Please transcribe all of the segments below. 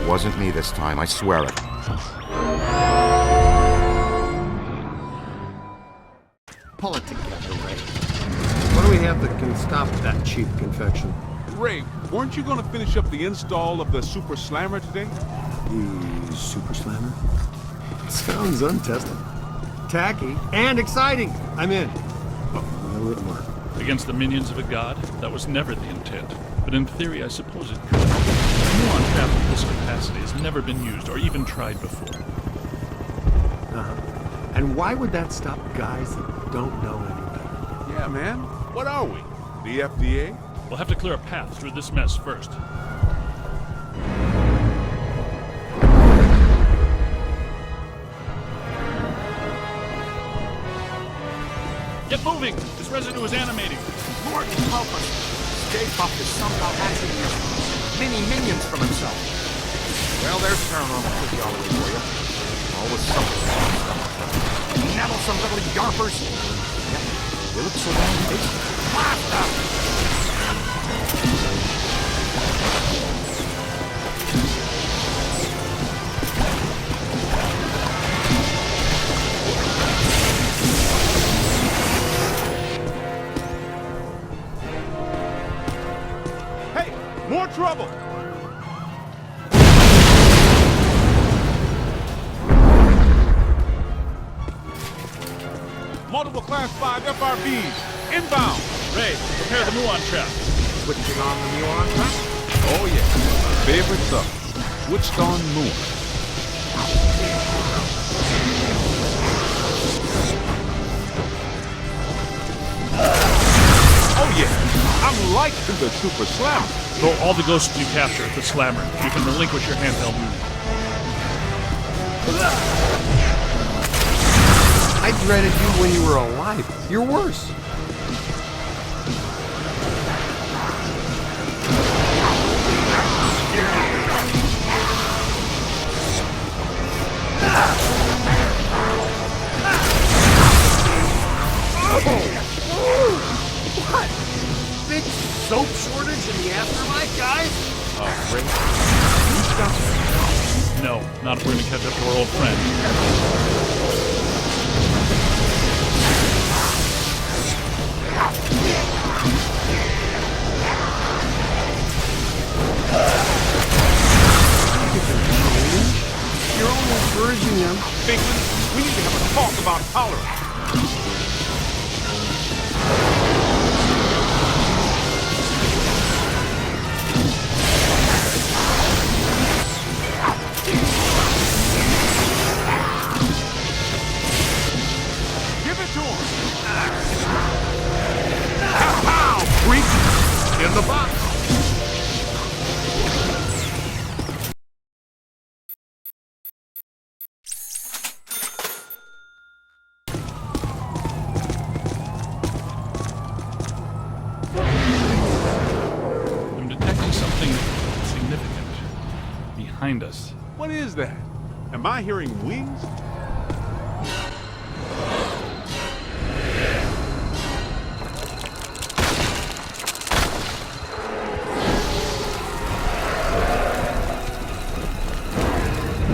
Wasn't me this time, I swear it. Pull it together, Ray. What do we have that can stop that cheap confection? Ray, weren't you going to finish up the install of the Super Slammer today? The Super Slammer? Sounds untested. Tacky and exciting. I'm in. Oh, a little more. Against the minions of a god? That was never the intent. But in theory, I suppose it could. A muon trap of this capacity has never been used or even tried before. And why would that stop guys that don't know any better? Yeah, man. What are we? The FDA? We'll have to clear a path through this mess first. Get moving! This residue is animating. Morton, help us. J-Puff is somehow hatching these mini-minions from himself. Well, there's paranormal physiology for you. Always something. Nettlesome little yarpers. Yep. They look so damn tasty. Faster! Hey, more trouble! Multiple Class 5 FRBs, inbound! Ray, prepare the muon trap. Switching on the muon trap? Oh yeah, my favorite subject. Switched on moon. Oh yeah, I'm liking the Super Slammer. Throw all the ghosts you capture at the slammer. You can relinquish your handheld unit. I dreaded you when you were alive. You're worse. What? Big soap shortage in the afterlife, guys? Ray, you stop. No, not if we're gonna catch up to our old friend. You're only encouraging them. Bigman, we need to have a talk about tolerance. Give it to him. Pow, freak! In the box. I'm detecting something significant behind us. What is that? Am I hearing wings?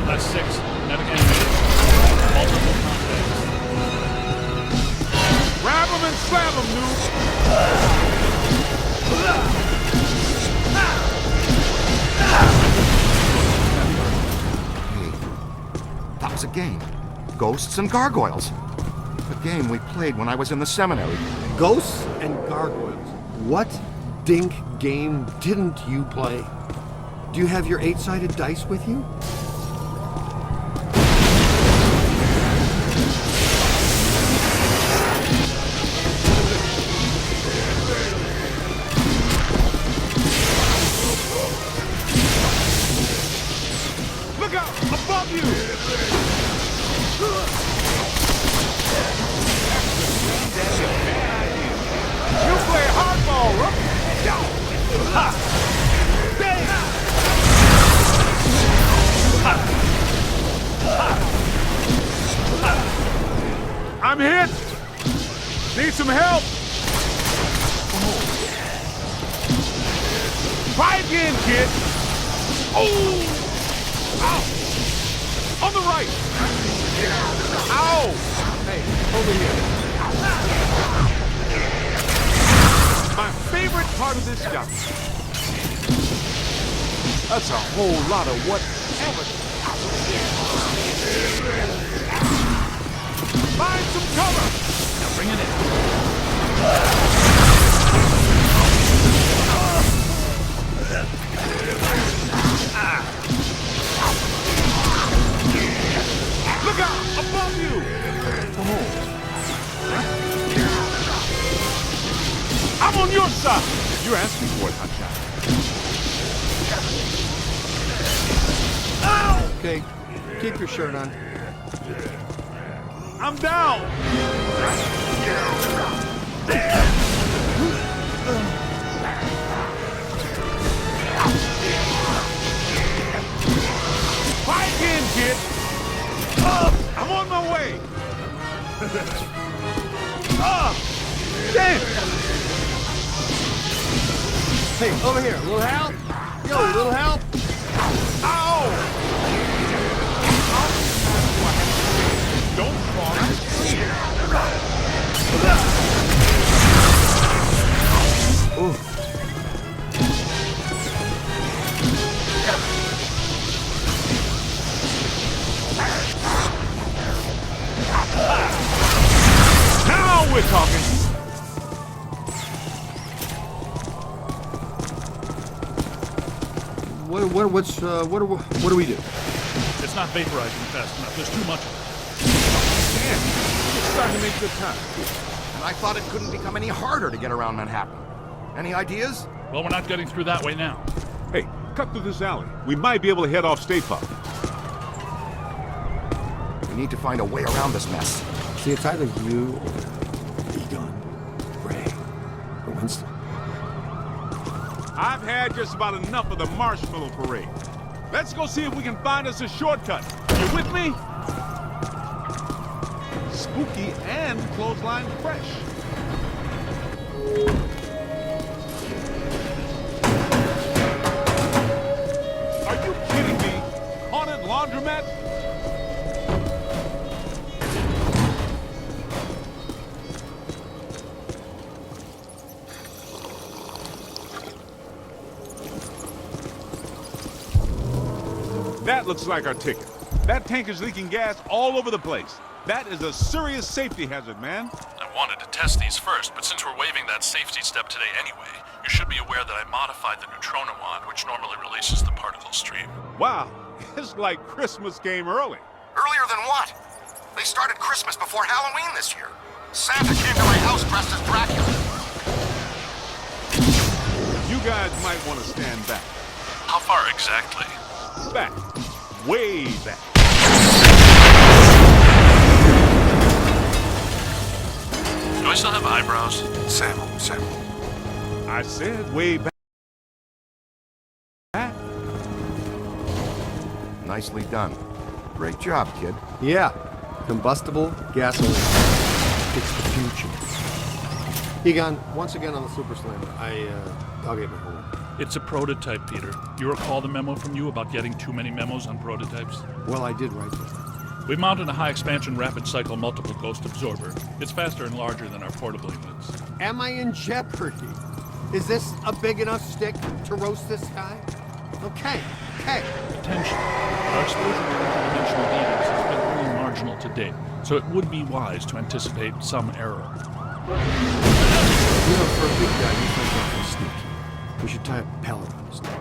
Class 6, kinetic animated. Multiple contacts. Grab him and slam him, noob! Hey, that was a game. Ghosts and Gargoyles. A game we played when I was in the seminary. Ghosts and gargoyles. What dink game didn't you play? Do you have your 8-sided dice with you? Look out! Above you! You play hardball, Rook! I'm hit! Need some help! Try again, kid! Oh! Ow! On the right! Ow! Hey, over here. My favorite part of this job. That's a whole lot of whatever. Find some cover! Now bring it in. Look out! Above you! I'm on your side! You're asking for it, hotshot. Okay, keep your shirt on. I'm down! Try again, kid! I'm on my way! Damn! Hey, over here, little help? Yo, little help? Ow! Don't fall. Now we're talking. What do we do? It's not vaporizing fast enough. There's too much of it. Damn, it's starting to make good time. And I thought it couldn't become any harder to get around Manhattan. Any ideas? Well, we're not getting through that way now. Hey, cut through this alley. We might be able to head off Stay Puft. We need to find a way around this mess. See, it's either you or Egon, Ray, or Winston. I've had just about enough of the marshmallow parade. Let's go see if we can find us a shortcut. You with me? Spooky and clothesline fresh. Are you kidding me? Haunted laundromat? That looks like our ticket. That tank is leaking gas all over the place. That is a serious safety hazard, man. I wanted to test these first, but since we're waiving that safety step today anyway, you should be aware that I modified the neutrino wand, which normally releases the particle stream. Wow, it's like Christmas came early. Earlier than what? They started Christmas before Halloween this year. Santa came to my house dressed as Dracula. You guys might want to stand back. How far exactly? Back. Way back. Do I still have eyebrows? Sam. I said way back. Nicely done. Great job, kid. Yeah, combustible gasoline. It's the future. Egon, once again on the Super Slammer, I'll get my homework. It's a prototype, Peter. You recall the memo from you about getting too many memos on prototypes? Well, I did write this. We've mounted a high-expansion rapid cycle multiple ghost absorber. It's faster and larger than our portable units. Am I in jeopardy? Is this a big enough stick to roast this guy? Okay. Potentially. Our exposure to interdimensional beings has been only marginal to date, so it would be wise to anticipate some error. You know, for a big guy, you think awfully sneaky. We should tie a pellet on his neck.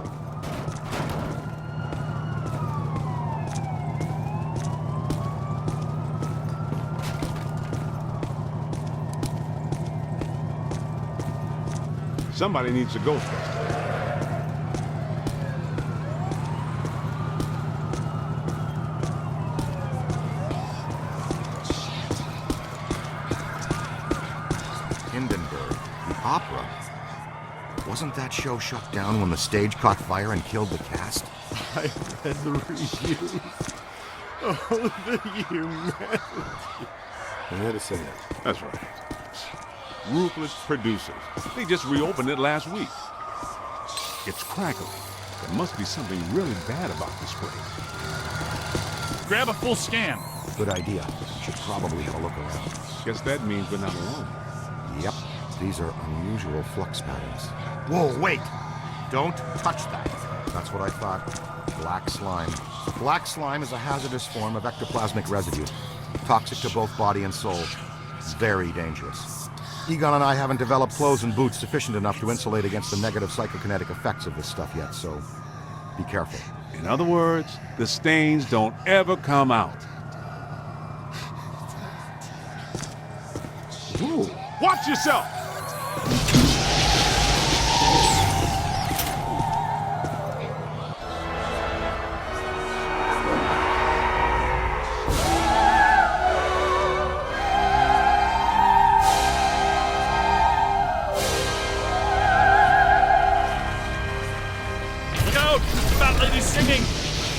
Somebody needs a Ghostbuster. Hindenburg, the opera. Wasn't that show shut down when the stage caught fire and killed the cast? I read the reviews. Oh, the humanity. I had to say that. That's right. Ruthless producers. They just reopened it last week. It's crackling. There must be something really bad about this place. Grab a full scan. Good idea. Should probably have a look around. Guess that means we're not alone. Yep, these are unusual flux patterns. Whoa, wait! Don't touch that. That's what I thought. Black slime. Black slime is a hazardous form of ectoplasmic residue. Toxic to both body and soul. Very dangerous. Egon and I haven't developed clothes and boots sufficient enough to insulate against the negative psychokinetic effects of this stuff yet, so be careful. In other words, the stains don't ever come out. Ooh. Watch yourself! Look out! The fat lady's singing!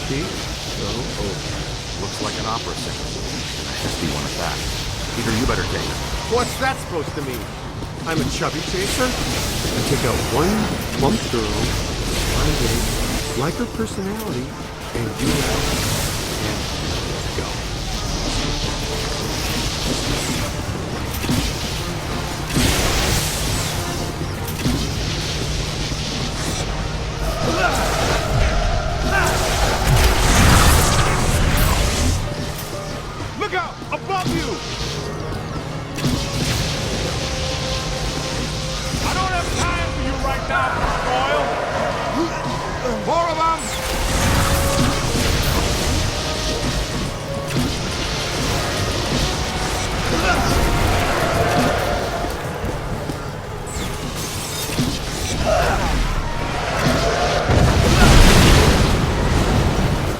Keep so over. Looks like an opera singer. And a hefty one at that. Peter, you better take it. What's that supposed to mean? I'm a chubby chaser? I take out one plump girl, one day, like her personality, and do that. And go. Look out! Above you! I don't have time for you right now, Royal! More of them!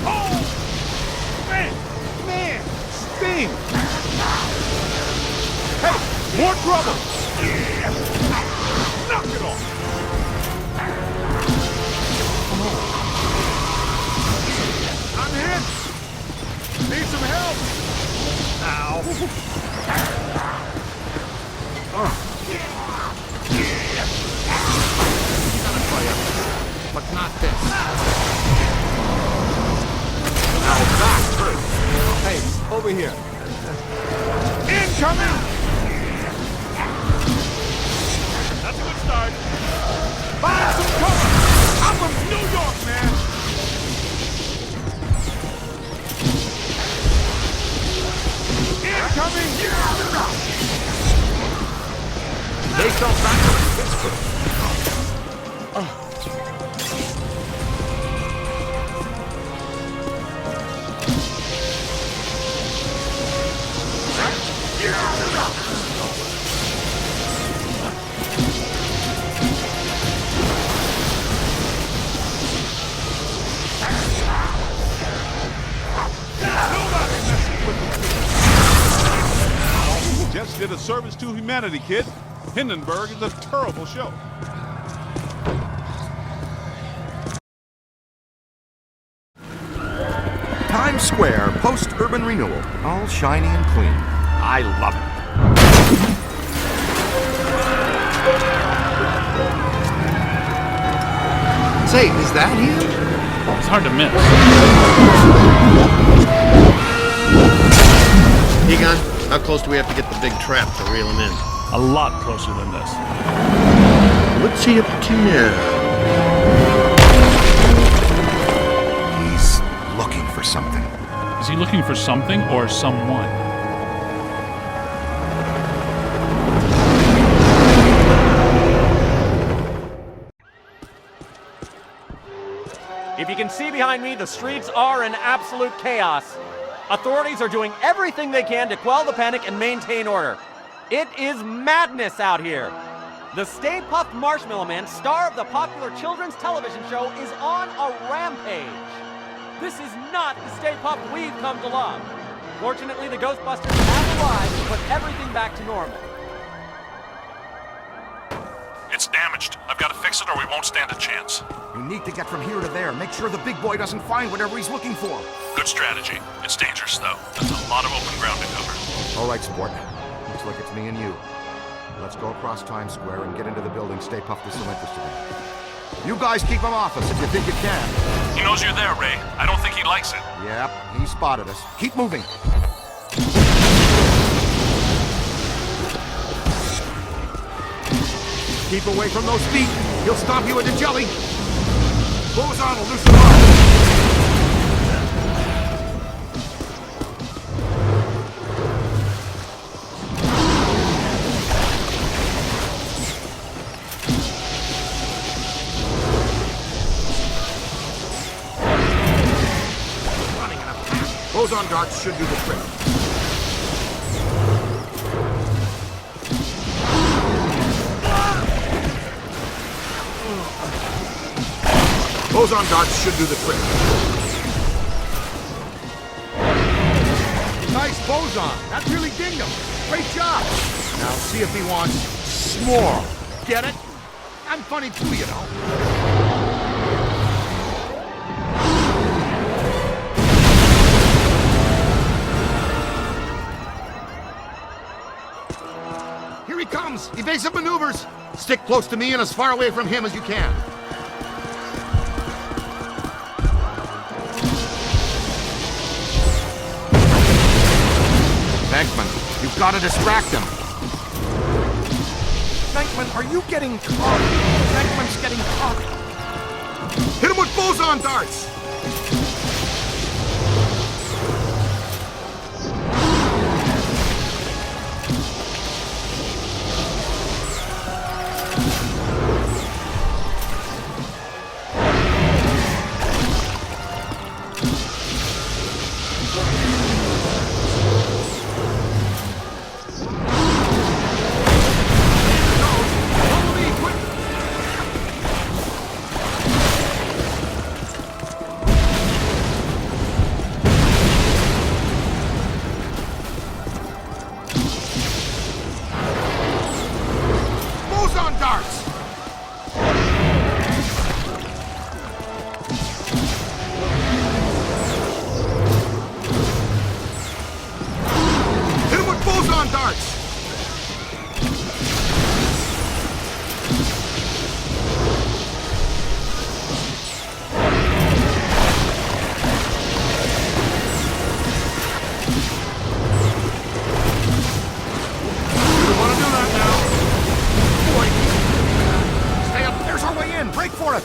Oh! Man! Sting! Hey! More trouble! Knock it off! I'm hit! Need some help! Ow! But not this. Now that's true. Hey, over here. Incoming! That's a good start. Find some cover! I'm from New York, man! Incoming! They fell back to Pittsburgh. Just did a service to humanity, kid. Hindenburg is a terrible show. Times Square, post-urban renewal. All shiny and clean. I love it. Say, is that him? It's hard to miss. Egon, how close do we have to get the big trap to reel him in? A lot closer than this. What's he up to now? He's looking for something. Is he looking for something or someone? If you can see behind me, the streets are in absolute chaos. Authorities are doing everything they can to quell the panic and maintain order. It is madness out here. The Stay Puft Marshmallow Man, star of the popular children's television show, is on a rampage. This is not the Stay Puft we've come to love. Fortunately, the Ghostbusters have arrived to put everything back to normal. It's damaged. I've got to fix it or we won't stand a chance. You need to get from here to there. Make sure the big boy doesn't find whatever he's looking for. Good strategy. It's dangerous, though. That's a lot of open ground to cover. All right, sport. Looks like it's me and you. Let's go across Times Square and get into the building Stay Puft is so interested in. You guys keep him off us if you think you can. He knows you're there, Ray. I don't think he likes it. Yep, he spotted us. Keep moving. Keep away from those feet. He'll stomp you into jelly. Boson will loosen up. Running in a pack. Boson darts should do the trick. Boson darts should do the trick. Nice boson. That really dinged him. Great job. Now see if he wants more. Get it? I'm funny too, you know. Here he comes. Evasive maneuvers. Stick close to me and as far away from him as you can. Venkman, you've got to distract him. Venkman, are you getting caught? Venkman's getting caught. Hit him with boson darts! Break for it!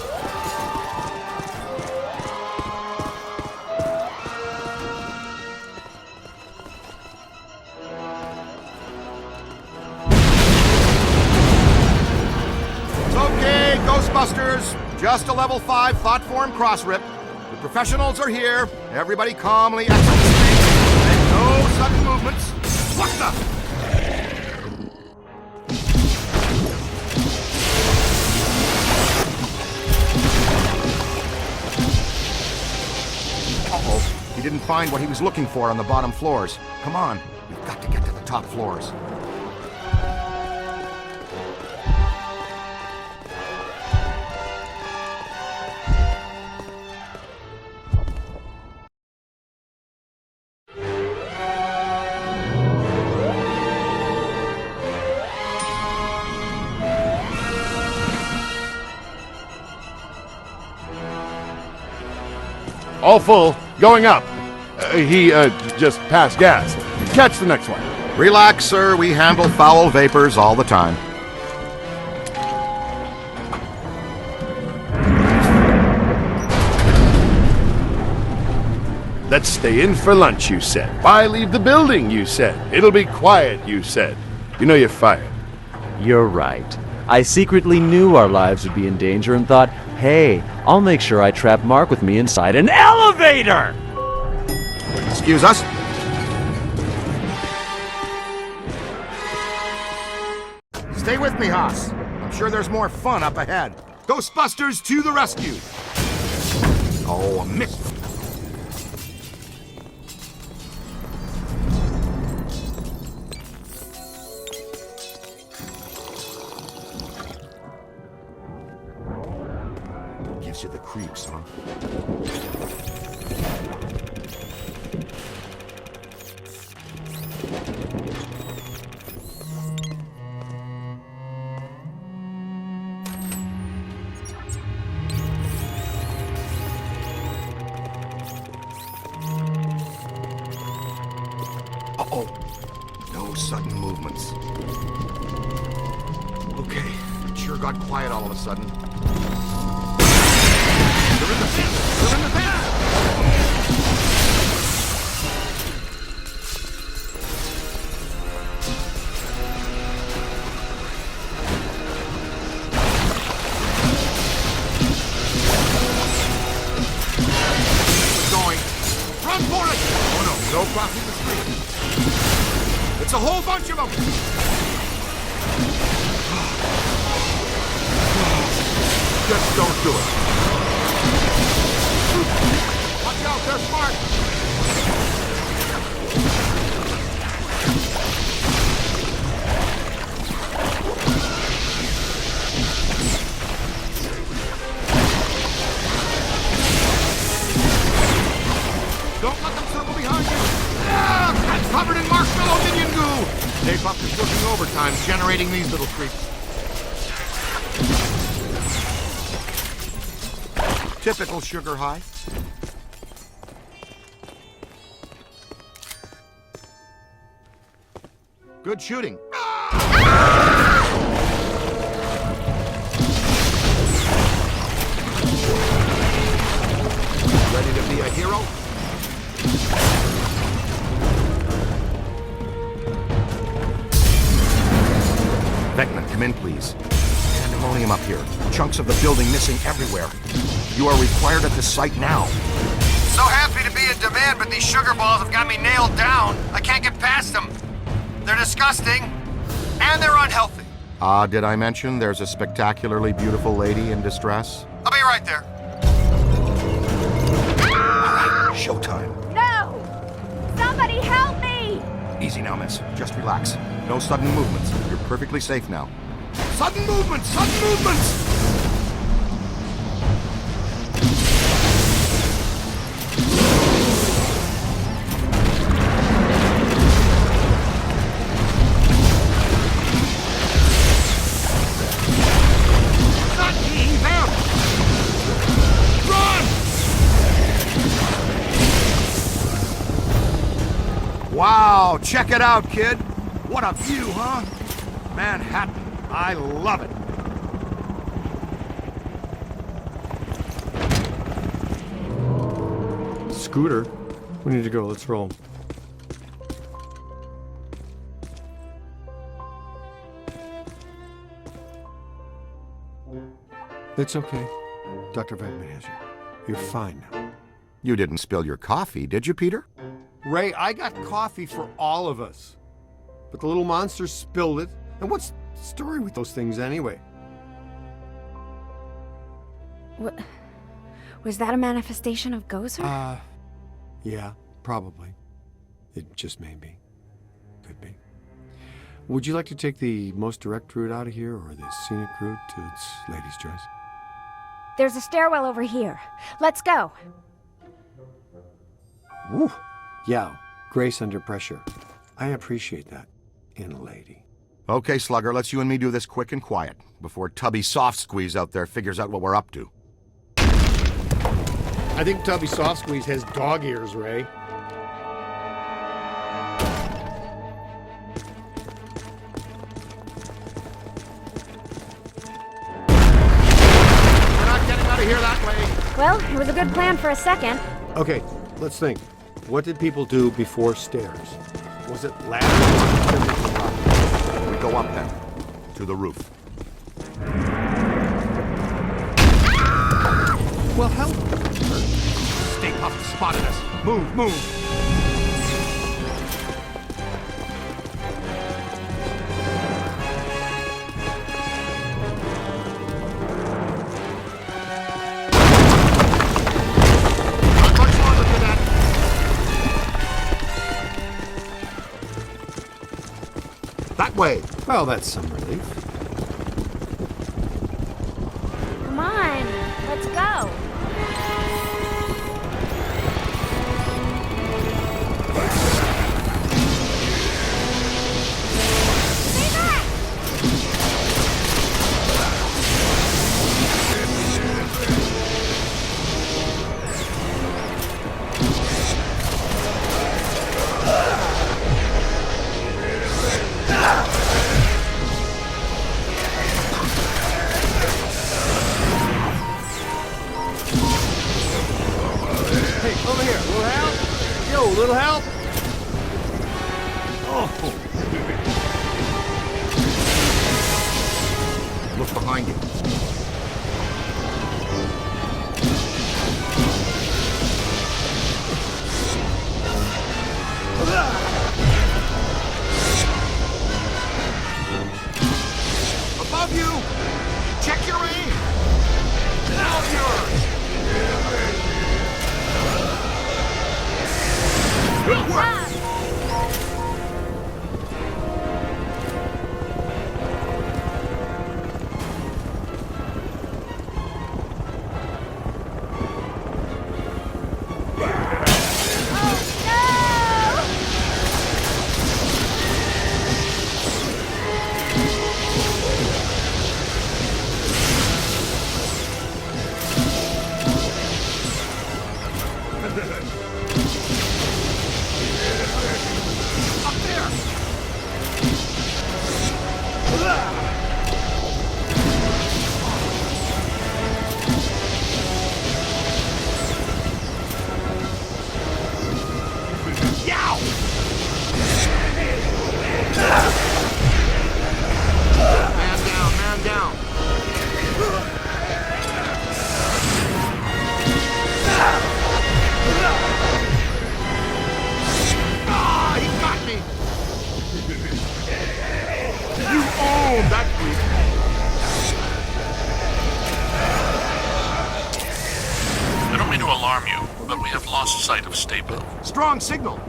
It's okay, Ghostbusters. Just a level 5 thought form cross rip. The professionals are here. Everybody calmly exit the street. Make no sudden movements. What the? He didn't find what he was looking for on the bottom floors. Come on, we've got to get to the top floors. All full. Going up. He just passed gas. Catch the next one. Relax, sir. We handle foul vapors all the time. Let's stay in for lunch, you said. Why leave the building, you said. It'll be quiet, you said. You know you're fired. You're right. I secretly knew our lives would be in danger and thought, hey, I'll make sure I trap Mark with me inside an elevator! Excuse us? Stay with me, Haas. I'm sure there's more fun up ahead. Ghostbusters to the rescue! Oh, a miss. Gives you the creeps, huh? Uh-oh. No sudden movements. Okay, it sure got quiet all of a sudden. They're in the vent! They're in the vent! It's going. Run for it! Oh no, no crossing the street. It's a whole bunch of them! Just don't do it. Watch out, they're smart! Don't let them circle behind you! Ah, I'm covered in marshmallow minion goo! Stay Puft is working overtime, generating these little creeps. Typical sugar high. Good shooting. Ready to be a hero? Beckman, come in, please. Pandemonium up here. Chunks of the building missing everywhere. You are required at the site now. So happy to be in demand, but these sugar balls have got me nailed down. I can't get past them. They're disgusting, and they're unhealthy. Did I mention there's a spectacularly beautiful lady in distress? I'll be right there. Showtime. No! Somebody help me! Easy now, miss. Just relax. No sudden movements. You're perfectly safe now. Sudden movements! Sudden movements! Not me, them! Run! Wow, check it out, kid. What a view, huh? Manhattan. I love it. Scooter, we need to go. Let's roll. It's okay. Dr. Venkman has you. You're fine now. You didn't spill your coffee, did you, Peter? Ray, I got coffee for all of us. But the little monster spilled it. And what's the story with those things anyway? Was that a manifestation of Gozer? Yeah, probably. It just may be. Could be. Would you like to take the most direct route out of here or the scenic route to its lady's choice? There's a stairwell over here. Let's go. Woo! Yeah, grace under pressure. I appreciate that in a lady. Okay, Slugger, let's you and me do this quick and quiet before Tubby Soft Squeeze out there figures out what we're up to. I think Tubby Soft Squeeze has dog ears, Ray. We're not getting out of here that way. Well, it was a good plan for a second. Okay, let's think. What did people do before stairs? Was it ladders? We go up then, to the roof. Well, help. Stay Puft spotted us. Move, move. Not much longer for that. That way. Well, that's some relief. Come on, let's go. little help? Look behind you. Above you! Check your aim! Now yours! Good work! Man down. Ah, he got me! You own that creep! I don't mean to alarm you, but we have lost sight of Staple. Strong signal!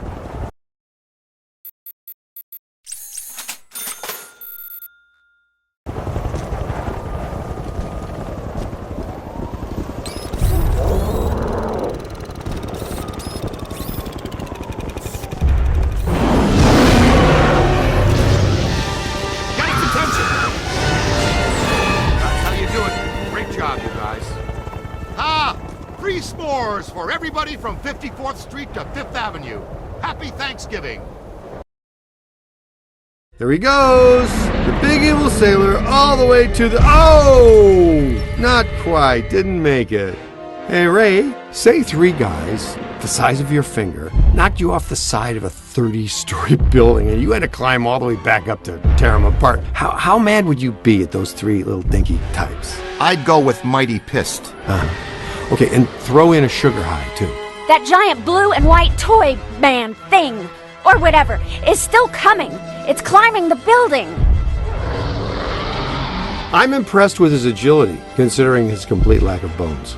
Free s'mores for everybody from 54th Street to 5th Avenue. Happy Thanksgiving. There he goes! The big evil sailor all the way to the... Oh! Not quite. Didn't make it. Hey, Ray, say 3 guys, the size of your finger, knocked you off the side of a 30-story building and you had to climb all the way back up to tear them apart. How mad would you be at those 3 little dinky types? I'd go with mighty pissed. Okay, and throw in a sugar high, too. That giant blue and white toy man thing, or whatever, is still coming. It's climbing the building. I'm impressed with his agility, considering his complete lack of bones.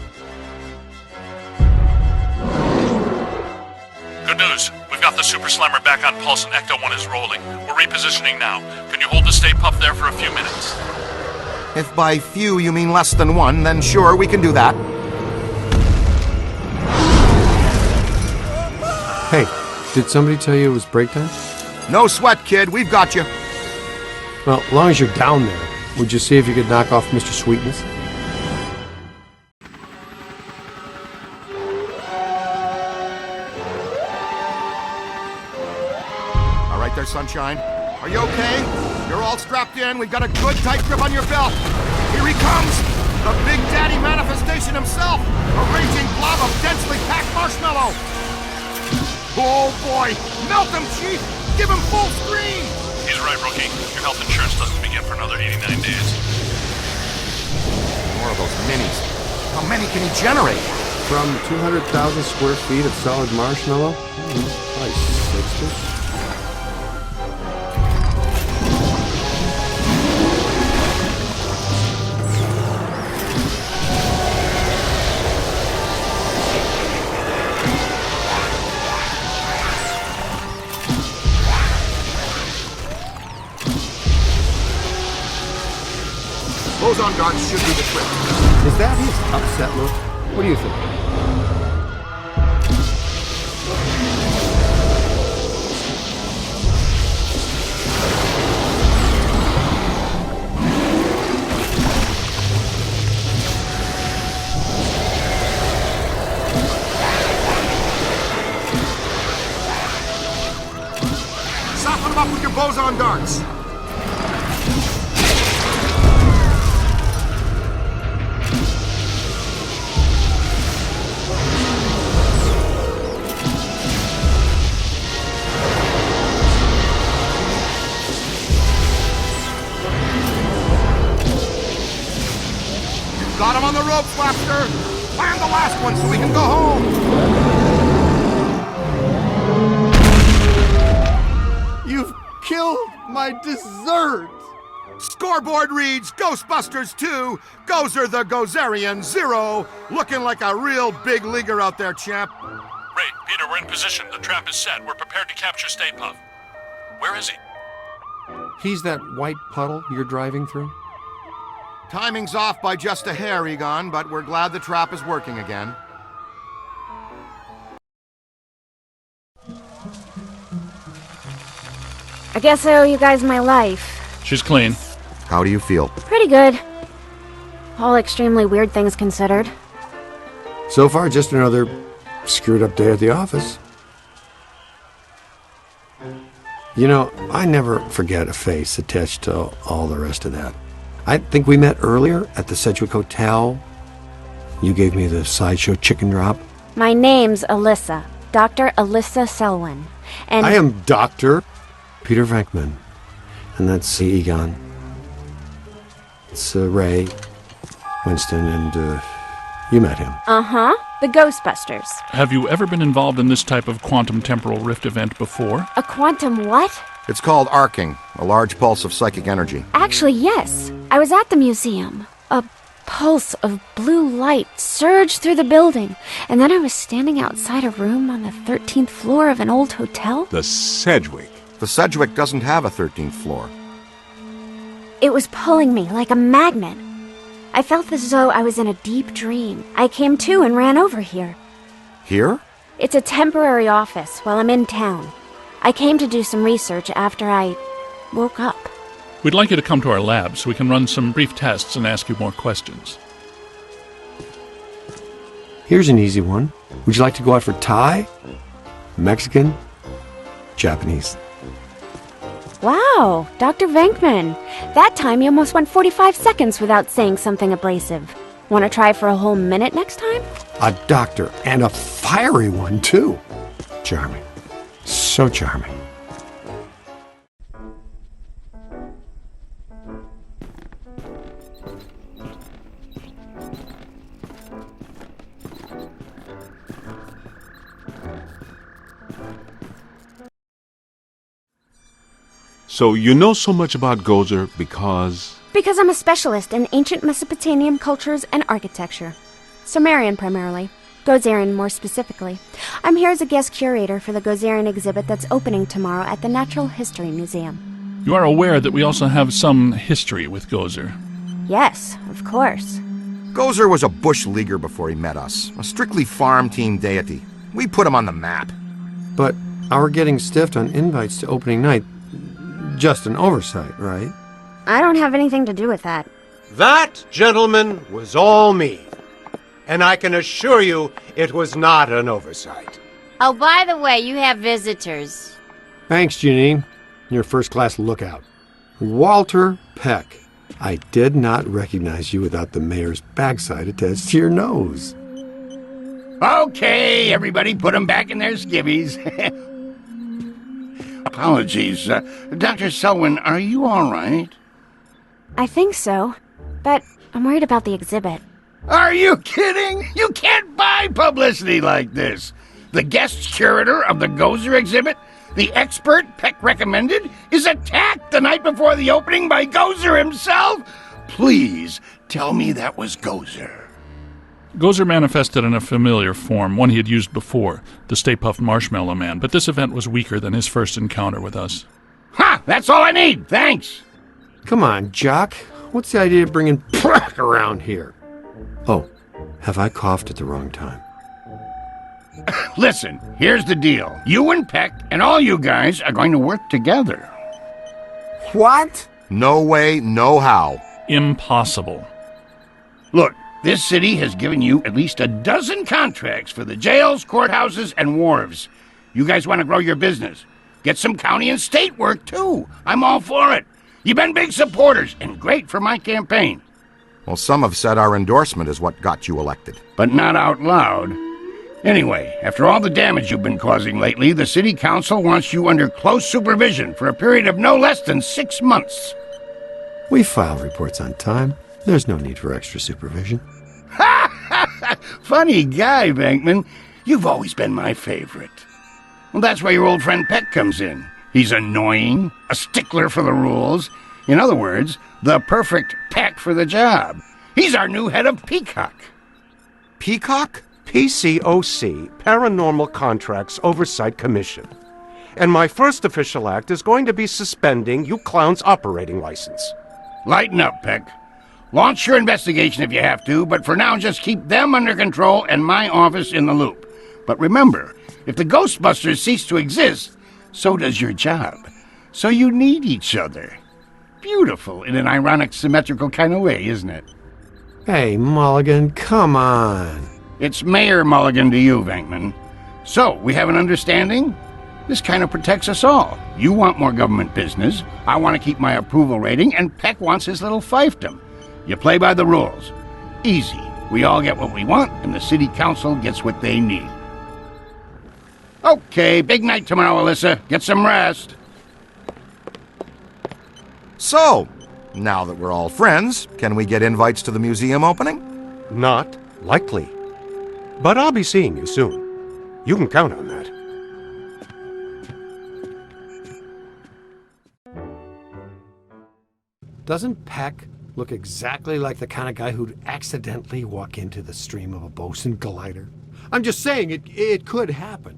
Good news. We've got the Super Slammer back on pulse and Ecto-1 is rolling. We're repositioning now. Can you hold the Stay Puft there for a few minutes? If by few you mean less than 1, then sure, we can do that. Hey, did somebody tell you it was break time? No sweat, kid. We've got you. Well, as long as you're down there, would you see if you could knock off Mr. Sweetness? All right there, Sunshine. Are you okay? You're all strapped in. We've got a good tight grip on your belt. Here he comes! The Big Daddy manifestation himself! A raging blob of densely packed marshmallow! Oh boy! Melt him, Chief! Give him full screen! He's right, Rookie. Your health insurance doesn't begin for another 89 days. More of those minis. How many can he generate? From 200,000 square feet of solid marshmallow? Probably 60. Boson guards should be the trick. Is that his upset look? What do you think? Soften him up with your boson darts. Got him on the ropes, Webster! Plan the last one so we can go home! You've killed my dessert! Scoreboard reads Ghostbusters 2, Gozer the Gozerian 0. Looking like a real big leaguer out there, champ. Ray, Peter, we're in position. The trap is set. We're prepared to capture Stay Puft. Where is he? He's that white puddle you're driving through? Timing's off by just a hair, Egon, but we're glad the trap is working again. I guess I owe you guys my life. She's clean. How do you feel? Pretty good. All extremely weird things considered. So far, just another screwed up day at the office. You know, I never forget a face attached to all the rest of that. I think we met earlier at the Sedgwick Hotel. You gave me the sideshow chicken drop. My name's Alyssa. Dr. Alyssa Selwyn. And I am Dr. Peter Venkman. And that's Egon. It's Ray, Winston, and you met him. Uh-huh. The Ghostbusters. Have you ever been involved in this type of quantum temporal rift event before? A quantum what? It's called arcing, a large pulse of psychic energy. Actually, yes. I was at the museum. A pulse of blue light surged through the building, and then I was standing outside a room on the 13th floor of an old hotel. The Sedgwick. The Sedgwick doesn't have a 13th floor. It was pulling me like a magnet. I felt as though I was in a deep dream. I came to and ran over here. Here? It's a temporary office while I'm in town. I came to do some research after I woke up. We'd like you to come to our lab so we can run some brief tests and ask you more questions. Here's an easy one. Would you like to go out for Thai? Mexican? Japanese? Wow, Dr. Venkman. That time you almost went 45 seconds without saying something abrasive. Want to try for a whole minute next time? A doctor, and a fiery one, too. Charming. So charming. So you know so much about Gozer because... Because I'm a specialist in ancient Mesopotamian cultures and architecture. Sumerian primarily. Gozerian more specifically. I'm here as a guest curator for the Gozerian exhibit that's opening tomorrow at the Natural History Museum. You are aware that we also have some history with Gozer. Yes, of course. Gozer was a bush leaguer before he met us, a strictly farm team deity. We put him on the map. But our getting stiffed on invites to opening night, just an oversight, right? I don't have anything to do with that. That, gentlemen, was all me. And I can assure you it was not an oversight. Oh, by the way, you have visitors. Thanks, Janine. You're a first-class lookout. Walter Peck. I did not recognize you without the mayor's backside attached to your nose. Okay, everybody put them back in their skivvies. Apologies. Dr. Selwyn, are you all right? I think so, but I'm worried about the exhibit. Are you kidding? You can't buy publicity like this. The guest curator of the Gozer exhibit, the expert Peck recommended, is attacked the night before the opening by Gozer himself? Please tell me that was Gozer. Gozer manifested in a familiar form, one he had used before, the Stay Puft Marshmallow Man, but this event was weaker than his first encounter with us. Ha! That's all I need, thanks! Come on, Jock. What's the idea of bringing Peck around here? Oh, have I coughed at the wrong time? Listen, here's the deal. You and Peck and all you guys are going to work together. What? No way, no how. Impossible. Look, this city has given you at least a dozen contracts for the jails, courthouses, and wharves. You guys want to grow your business. Get some county and state work, too. I'm all for it. You've been big supporters and great for my campaign. Well, some have said our endorsement is what got you elected. But not out loud. Anyway, after all the damage you've been causing lately, the city council wants you under close supervision for a period of no less than 6 months. We file reports on time. There's no need for extra supervision. Funny guy, Venkman. You've always been my favorite. Well, that's where your old friend Peck comes in. He's annoying, a stickler for the rules. In other words, the perfect Peck for the job. He's our new head of Peacock. Peacock? PCOC, Paranormal Contracts Oversight Commission. And my first official act is going to be suspending you clowns' operating license. Lighten up, Peck. Launch your investigation if you have to, but for now just keep them under control and my office in the loop. But remember, if the Ghostbusters cease to exist, so does your job. So you need each other. Beautiful in an ironic, symmetrical kind of way, isn't it? Hey, Mulligan, come on. It's Mayor Mulligan to you, Venkman. So, we have an understanding? This kind of protects us all. You want more government business, I want to keep my approval rating, and Peck wants his little fiefdom. You play by the rules. Easy. We all get what we want, and the city council gets what they need. Okay, big night tomorrow, Alyssa. Get some rest. So, now that we're all friends, can we get invites to the museum opening? Not likely. But I'll be seeing you soon. You can count on that. Doesn't Peck look exactly like the kind of guy who'd accidentally walk into the stream of a Boson glider? I'm just saying, it could happen.